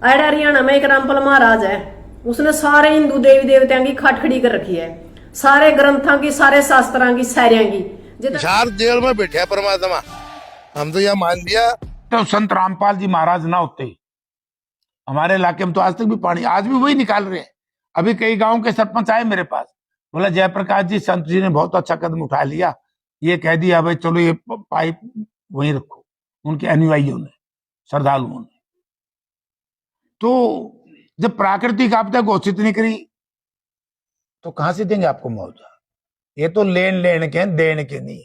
अरे हरियाणा में एक रामपाल महाराज है, उसने सारे हिंदू देवी देवताओं की खाट खड़ी कर रखी है, सारे ग्रंथों की, सारे शास्त्रों की, सारियां की। चार जेल में बैठे है परमात्मा, हम तो यह मान लिया। तो संत रामपाल जी महाराज ना होते हमारे इलाके में तो आज तक भी पानी, आज भी वही निकाल रहे हैं। अभी कई गांव के सरपंच आए मेरे पास, बोला जयप्रकाश जी, संत जी ने बहुत अच्छा कदम उठा लिया, ये कह दिया भाई चलो ये पाइप वहीं रखो, उनके अनुयायियों ने, श्रद्धालुओं ने। तो जब प्राकृतिक आपदा घोषित नहीं करी तो कहां से देंगे आपको मुआवजा? ये तो लेन लेन के, देन के नहीं।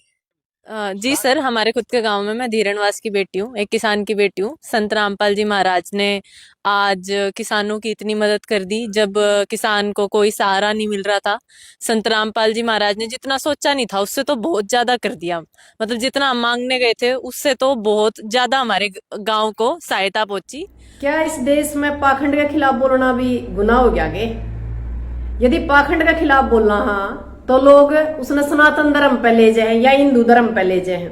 जी सर, हमारे खुद के गांव में मैं धीरणवास की बेटी हूँ, एक किसान की बेटी हूँ। संत रामपाल जी महाराज ने आज किसानों की इतनी मदद कर दी जब किसान को कोई सहारा नहीं मिल रहा था। संत रामपाल जी महाराज ने जितना सोचा नहीं था उससे तो बहुत ज्यादा कर दिया, मतलब जितना हम मांगने गए थे उससे तो बहुत ज्यादा हमारे गांव को सहायता पहुंची। क्या इस देश में पाखंड के खिलाफ बोलना भी गुनाह हो गया के? यदि पाखंड के खिलाफ बोलना हाँ तो लोग उसने सनातन धर्म पे ले जाए या हिंदू धर्म पे ले जाए।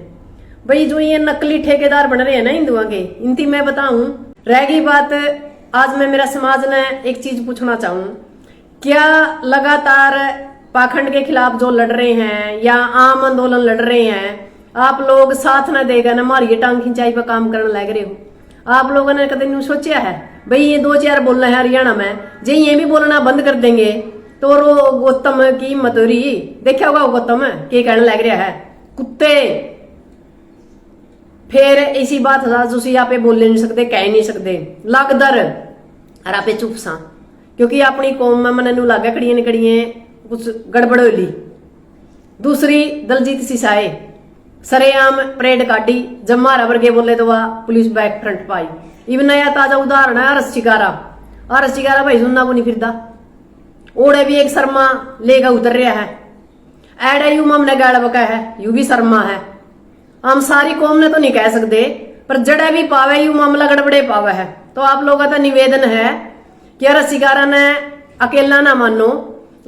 भाई जो ये नकली ठेकेदार बन रहे हैं ना हिंदुओं के, इनकी मैं बताऊं। रहेगी बात, आज मैं मेरा समाज ने एक चीज पूछना चाहूं, क्या लगातार पाखंड के खिलाफ जो लड़ रहे हैं या आम आंदोलन लड़ रहे हैं, आप लोग साथ न देगा न मारिए टांग खिंचाई पे काम करने लग रहे हो? आप लोगों ने कभी नहीं सोचा है भाई ये 2-4 बोलना है हरियाणा में, जे ये भी बोलना बंद कर देंगे तो रो गौतम की मधुरी देखा होगा, गौतम के कहने लग रहा है कुत्ते। फिर ऐसी बात जो आप बोल नहीं सकते, कह नहीं सकते, लागदर और आप चुप सा, क्योंकि अपनी कौम में मन लागे कड़िए कुछ गड़बड़ होली। दूसरी दलजीत सिसाए सरेआम परेड काटी, जब मारा वर्गे बोले तो वह पुलिस बैक फ्रंट पाई। इवन नया ताजा उदाहरण है आरस चिकारा भाई सुनना को नहीं फिरदा, ओड़े भी एक शर्मा लेगा उतर रहा है, एडे यू हमने गाड़ बका है, यू भी शर्मा है। हम सारी कौम ने तो नहीं कह सकते, पर जड़े भी पावे यू मामला गड़बड़े पावे है। तो आप लोगों का निवेदन है कि रसिकारा ने अकेला ना मानो,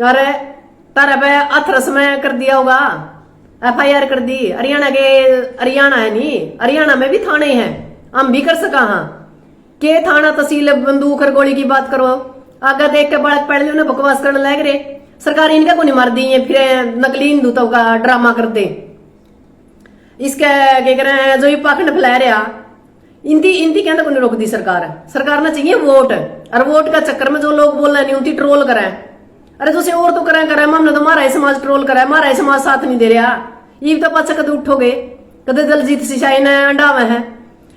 और तरफ अथरस में कर दिया होगा, FIR कर दी। हरियाणा है नहीं, हरियाणा में भी थाने हैं, हम भी कर सका हाँ के थाना तहसील बंदूक और गोली की बात करो, आगे देख के बालक पढ़ लो ना बकवास करने लग रहे। सरकार इनका को नहीं मार दी है, फिर नकली हिंदुत्व का ड्रामा करते। इसके क्या कह रहे हैं जो ये पाखंड फैला रहा, इनती कहना को नहीं रोक दी सरकार ना चाहिए वोट, और वोट का चक्कर में जो लोग बोल रहे नहीं उनकी ट्रोल करें। अरे जो से और तो करें हमने तो हमारा समाज ट्रोल करा है, हमारा समाज साथ नहीं दे रहा। ये तो पाछा कदे उठोगे, कदे दलजीत सिसाई ने अंडावा है,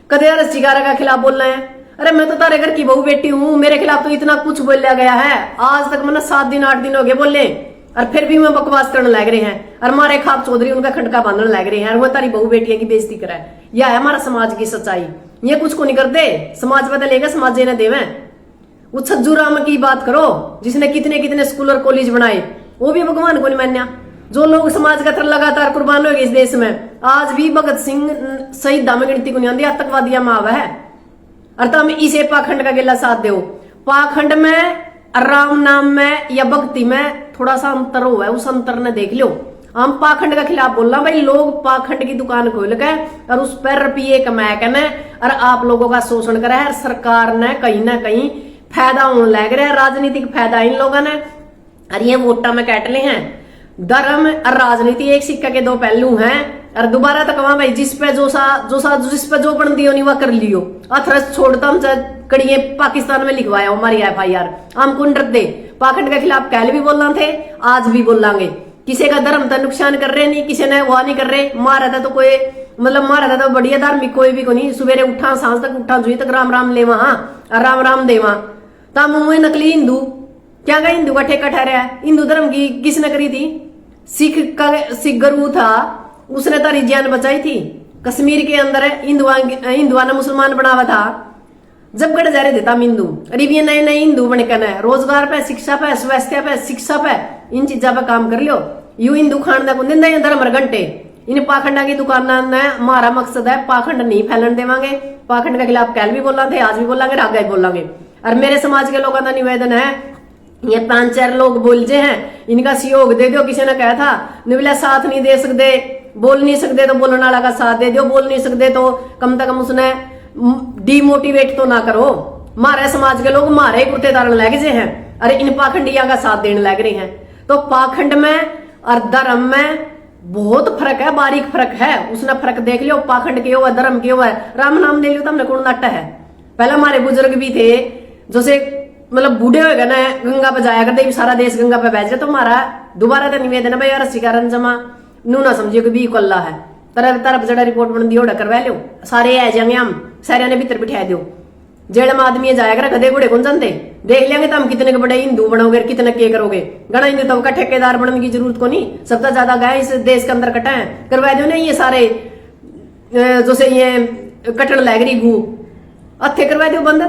कदे अरस चिकारा का खिलाफ बोल रहे हैं। अरे मैं तो तारे घर की बहू बेटी हूँ, मेरे खिलाफ तो इतना कुछ बोला गया है, आज तक मैंने 7 दिन 8 दिन हो गए बोले, और फिर भी मैं बकवास करने लग रहे हैं, और हमारे खाप चौधरी उनका खंडका बांधने लग रहे हैं, और वो तारी बहू बेटियों की बेइज्जती करे। यह है हमारा समाज की सच्चाई। ये कुछ को नहीं करते, समाज बदलेगा, समाज ने देवे। वो छज्जू राम की बात करो जिसने कितने कितने स्कूल और कॉलेज बनाए, वो भी भगवान को नहीं मान्या। जो लोग समाज का तर लगातार कुर्बान हो गए इस देश में, आज भी भगत सिंह शहीदा में गिनती को नहीं आती, आतंकवादिया में आवा है। और तुम इसे पाखंड का गिला साथ दो। पाखंड में, राम नाम में या भक्ति में थोड़ा सा अंतर हुआ है, उस अंतर ने देख लो। हम पाखंड का खिलाफ बोलना भाई, लोग पाखंड की दुकान खोल के और उस पर रुपये कमा के और आप लोगों का शोषण करा है। सरकार ने कहीं ना कहीं फायदा होने लग रहा है, राजनीतिक फायदा इन लोगों ने, और ये वोटा में काट ले हैं। धर्म और राजनीति एक सिक्का के 2 पहलू हैं, और दोबारा तक वहां भाई जिस पे जिस पे जो बन दियो नहीं वह कर लियो। अथरस छोड़ता हम कड़िए पाकिस्तान में लिखवाया हमारी FIR, हम कौन डर दे। पाखंड के खिलाफ कल भी बोलना थे, आज भी बोलांगे। किसी का धर्म तो नुकसान कर रहे नहीं, किसी ने वह नहीं कर रहे। मारा था तो कोई मतलब मारा था तो बढ़िया धार्मिक कोई भी को नहीं। सवेरे उठा सांझ तक उठा जुई तक राम राम ले वहां राम राम देवा। तम हुए नकली हिंदू, क्या का हिंदू का ठेका ठहरा है? हिंदू धर्म की किसने करी थी? सिख गुरु था, उसने तारी जान बचाई थी। कश्मीर के अंदर हिंदुआ ने मुसलमान बनावा था, जब गढ़ जा रहे थे हिंदू। अरे ये नए नए हिंदू बनकर है, रोजगार पे, शिक्षा पे, स्वास्थ्य पे, शिक्षा पे, इन चीजों पे काम कर लियो। यू हिंदू खान को दिन धर्म घंटे इन पाखंडा की दुकान ने हमारा मकसद है पाखंड नहीं फैलन देवांगे। पाखंड के खिलाफ कल भी बोला थे, आज भी बोलांगे, आगे भी बोलांगे। और मेरे समाज के लोगों का निवेदन है, ये 5-4 लोग बोल जे हैं, इनका सहयोग दे दो। किसी ने कहा था निवला साथ नहीं दे सकते, बोल नहीं सकते तो बोलने वाला का साथ दे दो, बोल नहीं सकते तो कम से कम उसने डिमोटिवेट तो ना करो। हमारे समाज के लोग हमारे कुर्ते तारण लग जे हैं, अरे इन पाखंडिया का साथ देने लग रहे हैं। तो पाखंड में और धर्म में बहुत फर्क है, बारीक फर्क है। उसने फर्क देख लियो, पाखंड क्यों है, धर्म क्यों है। राम नाम ले लियो तो हमने कौन नाटा है। पहले हमारे बुजुर्ग भी थे, जैसे मतलब बूढ़े हो गए ना, गंगा पे जाया करते, सारा देश गंगा पे बैठ जाए। तो हमारा दोबारा तो निवेदन है भाई, रस्सी का जमा नू ना समझियो कि भी कल्ला है, तरफ तरफ जड़ा रिपोर्ट बन दी ओडा करवा लो, सारे आ जाएंगे, हम सारे ने भीतर बिठा दो। जेड़ में आदमी जाया कर गधे घोड़े कौन जानते, देख लेंगे तो हम कितने के बड़े हिंदू बनोगे, कितने के करोगे। घना हिंदू तो का ठेकेदार बनने की जरूरत को नहीं, सबसे ज्यादा गाय इस देश के अंदर कटा है, करवा दो ना ये सारे जैसे ये कटन लैगरी गू अथे करवा दो बंद।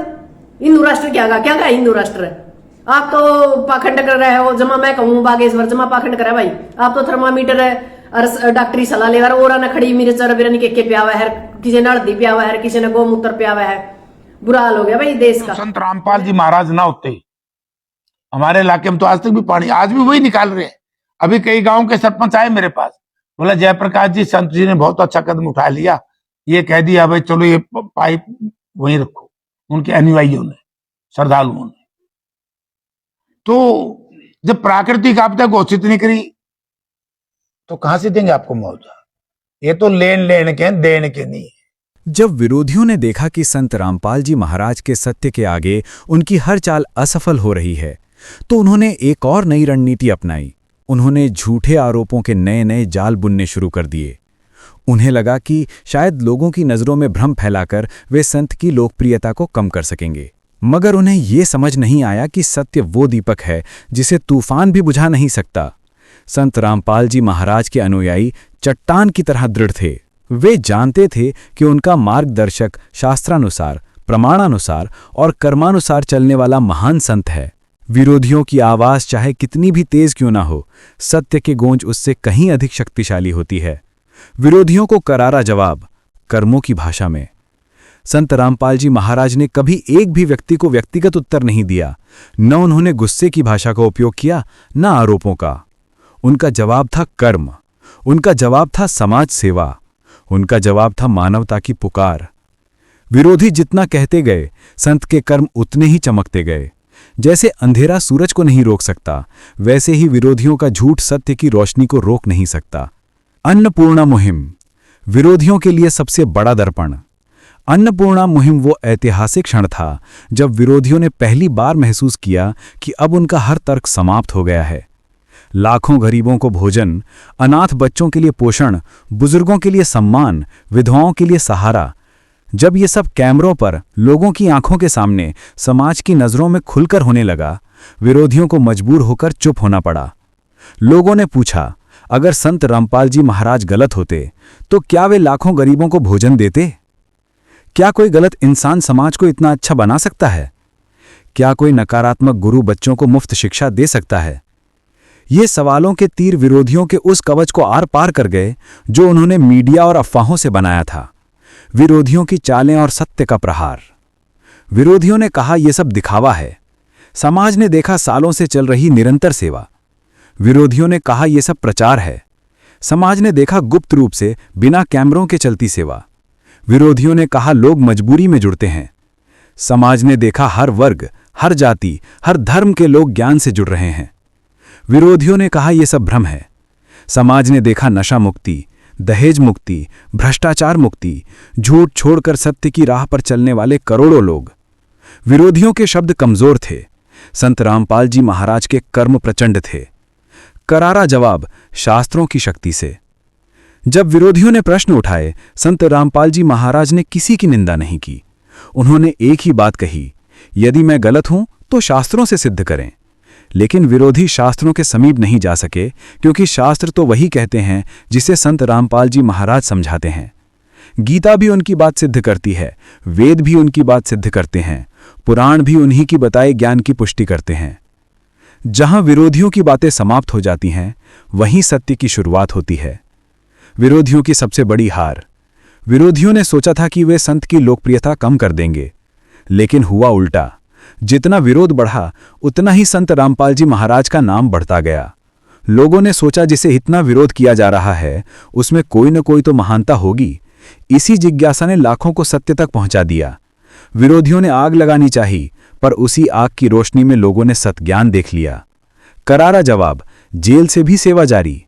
हिंदू राष्ट्र क्या गा हिंदू राष्ट्र। आप तो पाखंड कर रहे हो, जमा मैं कहूँ बागेश्वर जमा पाखंड करा भाई। आप तो थर्मामीटर और डॉक्टरी सलाह ले और ना खड़ी मेरे चर बिरनी के प्यावा है, किसी ने हल्दी प्यावा है, किसी ने गौमूत्र प्यावा है। बुरा हाल हो गया भाई देश का। संत रामपाल जी महाराज ना होते हमारे इलाके में तो आज तक भी पानी, आज भी वही निकाल रहे हैं। अभी कई गांव के सरपंच आए मेरे पास, बोला जयप्रकाश जी संत जी ने बहुत अच्छा कदम उठा लिया, ये कह दिया भाई चलो ये पाइप वहीं रखो, उनके अनुयायियों ने, श्रद्धालुओं ने। तो जब प्राकृतिक आपदा घोषित नहीं करी तो कहां से देंगे आपको मुआवजा। ये तो लेन के देने के नहीं। जब विरोधियों ने देखा कि संत रामपाल जी महाराज के सत्य के आगे उनकी हर चाल असफल हो रही है, तो उन्होंने एक और नई रणनीति अपनाई। उन्होंने झूठे आरोपों के नए नए जाल बुनने शुरू कर दिए। उन्हें लगा कि शायद लोगों की नज़रों में भ्रम फैलाकर वे संत की लोकप्रियता को कम कर सकेंगे। मगर उन्हें ये समझ नहीं आया कि सत्य वो दीपक है जिसे तूफान भी बुझा नहीं सकता। संत रामपाल जी महाराज के अनुयायी चट्टान की तरह दृढ़ थे। वे जानते थे कि उनका मार्गदर्शक शास्त्रानुसार, प्रमाणानुसार और कर्मानुसार चलने वाला महान संत है। विरोधियों की आवाज़ चाहे कितनी भी तेज क्यों ना हो, सत्य के गूंज उससे कहीं अधिक शक्तिशाली होती है। विरोधियों को करारा जवाब, कर्मों की भाषा में। संत रामपाल जी महाराज ने कभी एक भी व्यक्ति को व्यक्तिगत उत्तर नहीं दिया, न उन्होंने गुस्से की भाषा का उपयोग किया, न आरोपों का। उनका जवाब था कर्म, उनका जवाब था समाज सेवा, उनका जवाब था मानवता की पुकार। विरोधी जितना कहते गए, संत के कर्म उतने ही चमकते गए। जैसे अंधेरा सूरज को नहीं रोक सकता, वैसे ही विरोधियों का झूठ सत्य की रोशनी को रोक नहीं सकता। अन्नपूर्णा मुहिम, विरोधियों के लिए सबसे बड़ा दर्पण। अन्नपूर्णा मुहिम वो ऐतिहासिक क्षण था जब विरोधियों ने पहली बार महसूस किया कि अब उनका हर तर्क समाप्त हो गया है। लाखों गरीबों को भोजन, अनाथ बच्चों के लिए पोषण, बुजुर्गों के लिए सम्मान, विधवाओं के लिए सहारा। जब ये सब कैमरों पर, लोगों की आंखों के सामने, समाज की नज़रों में खुलकर होने लगा, विरोधियों को मजबूर होकर चुप होना पड़ा। लोगों ने पूछा, अगर संत रामपाल जी महाराज गलत होते तो क्या वे लाखों गरीबों को भोजन देते? क्या कोई गलत इंसान समाज को इतना अच्छा बना सकता है? क्या कोई नकारात्मक गुरु बच्चों को मुफ्त शिक्षा दे सकता है? ये सवालों के तीर विरोधियों के उस कवच को आर पार कर गए जो उन्होंने मीडिया और अफवाहों से बनाया था। विरोधियों की चालें और सत्य का प्रहार। विरोधियों ने कहा यह सब दिखावा है। समाज ने देखा सालों से चल रही निरंतर सेवा। विरोधियों ने कहा यह सब प्रचार है। समाज ने देखा गुप्त रूप से बिना कैमरों के चलती सेवा। विरोधियों ने कहा लोग मजबूरी में जुड़ते हैं। समाज ने देखा हर वर्ग, हर जाति, हर धर्म के लोग ज्ञान से जुड़ रहे हैं। विरोधियों ने कहा यह सब भ्रम है। समाज ने देखा नशा मुक्ति, दहेज मुक्ति, भ्रष्टाचार मुक्ति, झूठ छोड़कर सत्य की राह पर चलने वाले करोड़ों लोग। विरोधियों के शब्द कमजोर थे, संत रामपाल जी महाराज के कर्म प्रचंड थे। करारा जवाब शास्त्रों की शक्ति से। जब विरोधियों ने प्रश्न उठाए, संत रामपाल जी महाराज ने किसी की निंदा नहीं की। उन्होंने एक ही बात कही, यदि मैं गलत हूं तो शास्त्रों से सिद्ध करें। लेकिन विरोधी शास्त्रों के समीप नहीं जा सके, क्योंकि शास्त्र तो वही कहते हैं जिसे संत रामपाल जी महाराज समझाते हैं। गीता भी उनकी बात सिद्ध करती है, वेद भी उनकी बात सिद्ध करते हैं, पुराण भी उन्हीं की बताए ज्ञान की पुष्टि करते हैं। जहां विरोधियों की बातें समाप्त हो जाती हैं, वहीं सत्य की शुरुआत होती है। विरोधियों की सबसे बड़ी हार। विरोधियों ने सोचा था कि वे संत की लोकप्रियता कम कर देंगे, लेकिन हुआ उल्टा। जितना विरोध बढ़ा, उतना ही संत रामपाल जी महाराज का नाम बढ़ता गया। लोगों ने सोचा जिसे इतना विरोध किया जा रहा है, उसमें कोई न कोई तो महानता होगी। इसी जिज्ञासा ने लाखों को सत्य तक पहुंचा दिया। विरोधियों ने आग लगानी चाही, पर उसी आग की रोशनी में लोगों ने सत्ज्ञान देख लिया। करारा जवाब, जेल से भी सेवा जारी।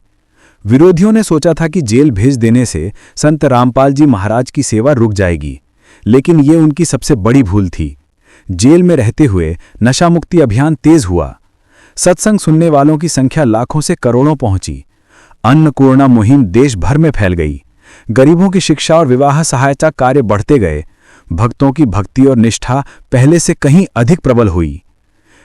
विरोधियों ने सोचा था कि जेल भेज देने से संत रामपाल जी महाराज की सेवा रुक जाएगी, लेकिन ये उनकी सबसे बड़ी भूल थी। जेल में रहते हुए नशा मुक्ति अभियान तेज हुआ। सत्संग सुनने वालों की संख्या लाखों से करोड़ों पहुंची। अन्नपूर्णा मुहिम देश भर में फैल गई। गरीबों की शिक्षा और विवाह सहायता कार्य बढ़ते गए। भक्तों की भक्ति और निष्ठा पहले से कहीं अधिक प्रबल हुई।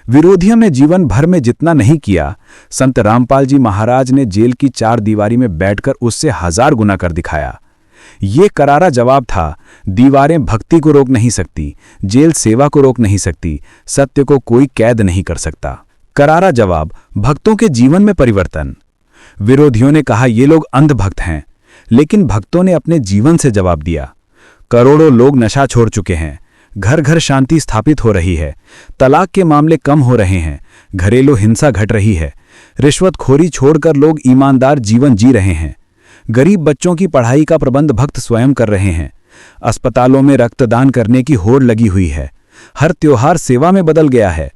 विरोधियों ने जीवन भर में जितना नहीं किया, संत रामपाल जी महाराज ने जेल की चार दीवारी में बैठकर उससे 1000 गुना कर दिखाया। ये करारा जवाब था। दीवारें भक्ति को रोक नहीं सकती, जेल सेवा को रोक नहीं सकती, सत्य को कोई कैद नहीं कर सकता। करारा जवाब, भक्तों के जीवन में परिवर्तन। विरोधियों ने कहा ये लोग अंधभक्त हैं, लेकिन भक्तों ने अपने जीवन से जवाब दिया। करोड़ों लोग नशा छोड़ चुके हैं, घर घर शांति स्थापित हो रही है, तलाक के मामले कम हो रहे हैं, घरेलू हिंसा घट रही है, रिश्वतखोरी छोड़कर लोग ईमानदार जीवन जी रहे हैं, गरीब बच्चों की पढ़ाई का प्रबंध भक्त स्वयं कर रहे हैं, अस्पतालों में रक्तदान करने की होड़ लगी हुई है, हर त्योहार सेवा में बदल गया है।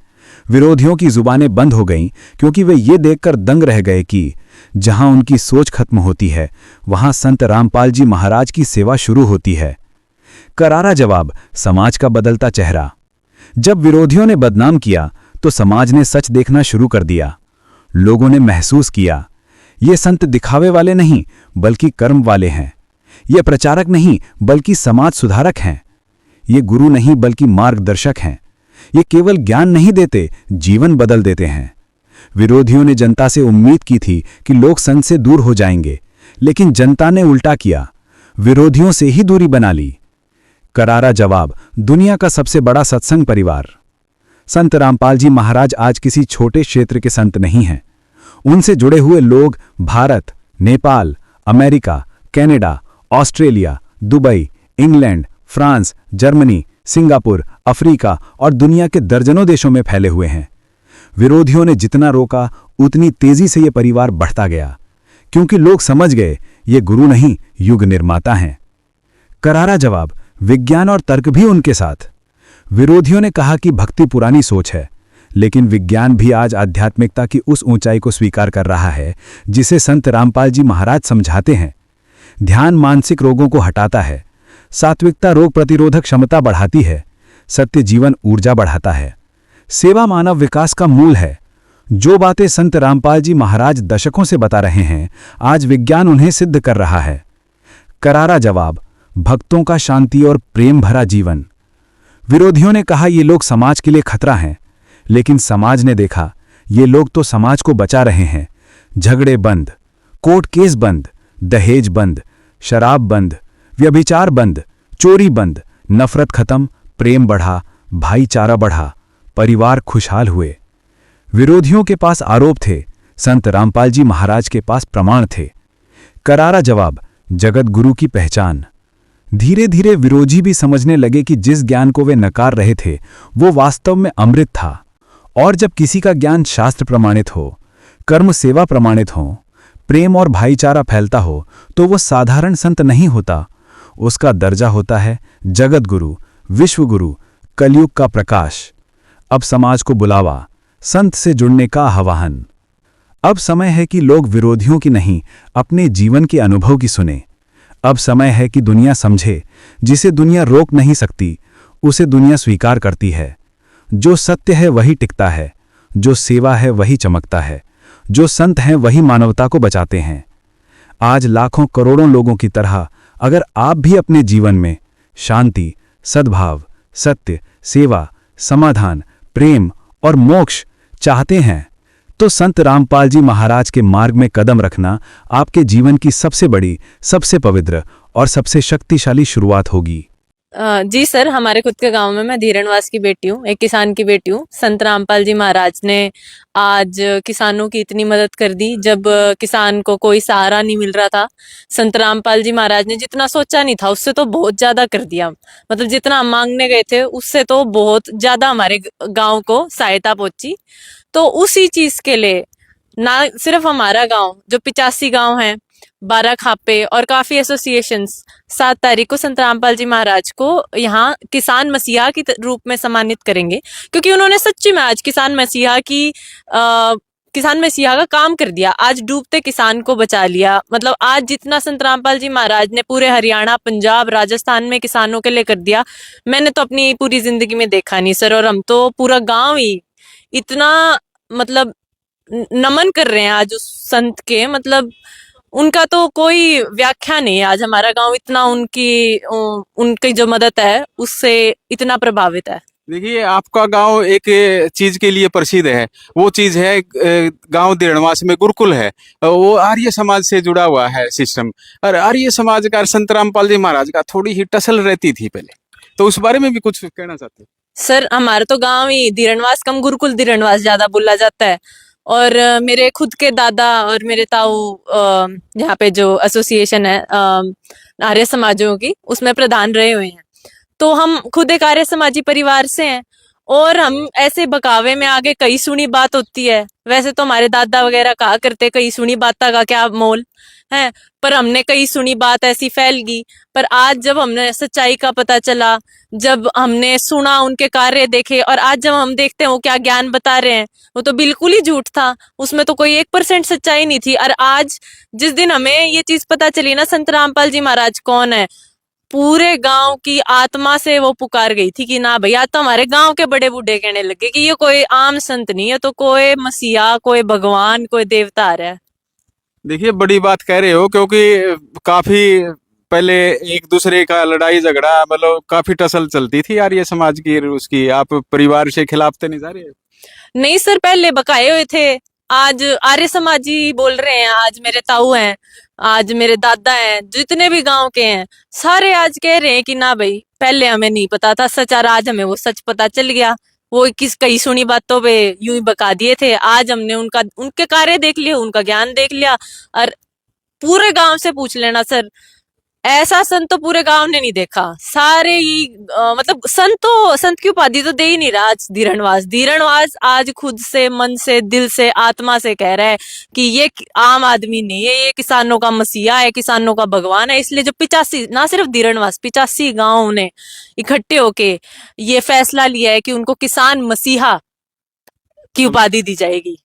विरोधियों की जुबानें बंद हो गईं, क्योंकि वे ये देखकर दंग रह गए कि जहां उनकी सोच खत्म होती है, वहां संत रामपाल जी महाराज की सेवा शुरू होती है। करारा जवाब, समाज का बदलता चेहरा। जब विरोधियों ने बदनाम किया तो समाज ने सच देखना शुरू कर दिया। लोगों ने महसूस किया, ये संत दिखावे वाले नहीं बल्कि कर्म वाले हैं। ये प्रचारक नहीं बल्कि समाज सुधारक हैं। ये गुरु नहीं बल्कि मार्गदर्शक हैं। ये केवल ज्ञान नहीं देते, जीवन बदल देते हैं। विरोधियों ने जनता से उम्मीद की थी कि लोग संत से दूर हो जाएंगे, लेकिन जनता ने उल्टा किया, विरोधियों से ही दूरी बना ली। करारा जवाब, दुनिया का सबसे बड़ा सत्संग परिवार। संत रामपाल जी महाराज आज किसी छोटे क्षेत्र के संत नहीं हैं। उनसे जुड़े हुए लोग Bharat, Nepal, America, Canada, Australia, Dubai, England, France, Germany, Singapore, Africa और दुनिया के दर्जनों देशों में फैले हुए हैं। विरोधियों ने जितना रोका उतनी तेजी से ये परिवार बढ़ता गया, क्योंकि लोग समझ गए ये गुरु नहीं, युग निर्माता हैं। करारा जवाब, विज्ञान और तर्क भी उनके साथ। विरोधियों ने कहा कि भक्ति पुरानी सोच है, लेकिन विज्ञान भी आज आध्यात्मिकता की उस ऊंचाई को स्वीकार कर रहा है जिसे संत रामपाल जी महाराज समझाते हैं। ध्यान मानसिक रोगों को हटाता है, सात्विकता रोग प्रतिरोधक क्षमता बढ़ाती है, सत्य जीवन ऊर्जा बढ़ाता है, सेवा मानव विकास का मूल है। जो बातें संत रामपाल जी महाराज दशकों से बता रहे हैं, आज विज्ञान उन्हें सिद्ध कर रहा है। करारा जवाब, भक्तों का शांति और प्रेम भरा जीवन। विरोधियों ने कहा ये लोग समाज के लिए खतरा हैं, लेकिन समाज ने देखा ये लोग तो समाज को बचा रहे हैं। झगड़े बंद, कोर्ट केस बंद, दहेज बंद, शराब बंद, व्यभिचार बंद, चोरी बंद, नफरत खत्म, प्रेम बढ़ा, भाईचारा बढ़ा, परिवार खुशहाल हुए। विरोधियों के पास आरोप थे, संत रामपाल जी महाराज के पास प्रमाण थे। करारा जवाब, जगत गुरु की पहचान। धीरे धीरे विरोधी भी समझने लगे कि जिस ज्ञान को वे नकार रहे थे वो वास्तव में अमृत था। और जब किसी का ज्ञान शास्त्र प्रमाणित हो, कर्म सेवा प्रमाणित हो, प्रेम और भाईचारा फैलता हो, तो वो साधारण संत नहीं होता, उसका दर्जा होता है जगत गुरु, विश्व गुरु, कलयुग का प्रकाश। अब समाज को बुलावा, संत से जुड़ने का आह्वान। अब समय है कि लोग विरोधियों की नहीं, अपने जीवन के अनुभव की सुने। अब समय है कि दुनिया समझे, जिसे दुनिया रोक नहीं सकती उसे दुनिया स्वीकार करती है। जो सत्य है वही टिकता है, जो सेवा है वही चमकता है, जो संत हैं वही मानवता को बचाते हैं। आज लाखों करोड़ों लोगों की तरह अगर आप भी अपने जीवन में शांति, सद्भाव, सत्य, सेवा, समाधान, प्रेम और मोक्ष चाहते हैं, तो संत रामपाल जी महाराज के मार्ग में कदम रखना आपके जीवन की सबसे बड़ी, सबसे पवित्र और सबसे शक्तिशाली शुरुआत होगी। जी सर, हमारे खुद के गांव में मैं धीरणवास की बेटी हूँ, एक किसान की बेटी हूँ। संत रामपाल जी महाराज ने आज किसानों की इतनी मदद कर दी जब किसान को कोई सहारा नहीं मिल रहा था। संत रामपाल जी महाराज ने जितना सोचा नहीं था उससे तो बहुत ज्यादा कर दिया। मतलब जितना हम मांगने गए थे उससे तो बहुत ज्यादा हमारे गांव को सहायता पहुंची। तो उसी चीज के लिए ना सिर्फ हमारा गांव जो 85 गांव हैं 12 खापे और काफी एसोसिएशंस 7 तारीख को संत रामपाल जी महाराज को यहाँ किसान मसीहा की रूप में सम्मानित करेंगे, क्योंकि उन्होंने सच्ची में आज किसान मसीहा का काम कर दिया। आज डूबते किसान को बचा लिया। मतलब आज जितना संत रामपाल जी महाराज ने पूरे हरियाणा, पंजाब, राजस्थान में किसानों के लिए कर दिया, मैंने तो अपनी पूरी जिंदगी में देखा नहीं सर। और हम तो पूरा गांव ही इतना मतलब नमन कर रहे हैं आज उस संत के, मतलब उनका तो कोई व्याख्या नहीं है। आज हमारा गांव इतना उनकी जो मदद है उससे इतना प्रभावित है। देखिए, आपका गांव एक चीज के लिए प्रसिद्ध है। वो चीज है गांव दीरणवास में गुरुकुल है। वो आर्य समाज से जुड़ा हुआ है सिस्टम। और आर्य समाज का संत रामपाल जी महाराज का थोड़ी ही टसल रहती थी पहले, तो उस बारे में भी कुछ कहना चाहते हैं? सर हमारा तो गांव ही दीरणवास कम गुरुकुल दीरणवास ज्यादा बोला जाता है। और मेरे खुद के दादा और मेरे ताऊ यहाँ पे जो एसोसिएशन है आर्य समाजों की, उसमें प्रधान रहे हुए हैं। तो हम खुद एक आर्य समाजी परिवार से हैं। और हम ऐसे बकावे में आगे कई सुनी बात होती है। वैसे तो हमारे दादा वगैरह कहा करते कई सुनी बातों का क्या मोल है, पर हमने कई सुनी बात ऐसी फैल गई। पर आज जब हमने सच्चाई का पता चला, जब हमने सुना, उनके कार्य देखे, और आज जब हम देखते हैं वो क्या ज्ञान बता रहे हैं, वो तो बिल्कुल ही झूठ था। उसमें तो कोई 1% सच्चाई नहीं थी। और आज जिस दिन हमें ये चीज पता चली ना संत रामपाल जी महाराज कौन है, पूरे गांव की आत्मा से वो पुकार गई थी कि ना भैया, तो हमारे गांव के बड़े बूढ़े कहने लगे कि ये कोई आम संत नहीं है, तो कोई मसीहा, कोई भगवान, कोई देवता आ रहा है। देखिए, बड़ी बात कह रहे हो, क्योंकि काफी पहले एक दूसरे का लड़ाई झगड़ा, मतलब काफी टसल चलती थी आर्य समाज की उसकी। आप परिवार से खिलाफ तो नहीं जा रहे? नहीं सर, पहले बकाए हुए थे। आज आर्य समाजी बोल रहे हैं। आज मेरे ताऊ हैं, आज मेरे दादा हैं, जितने भी गांव के हैं सारे आज कह रहे हैं कि ना भाई, पहले हमें नहीं पता था सच, और आज हमें वो सच पता चल गया। वो कई सुनी बातों पे यूं ही बका दिए थे, आज हमने उनके कार्य देख लिए, उनका ज्ञान देख लिया। और पूरे गांव से पूछ लेना सर, ऐसा संत तो पूरे गांव ने नहीं देखा। सारे ही मतलब संत की उपाधि तो दे ही नहीं रहा आज धीरणवास आज खुद से, मन से, दिल से, आत्मा से कह रहा है कि ये आम आदमी नहीं है, ये किसानों का मसीहा है, किसानों का भगवान है। इसलिए जो 85, ना सिर्फ धीरणवास, 85 गांव ने इकट्ठे होके ये फैसला लिया है कि उनको किसान मसीहा की उपाधि दी जाएगी।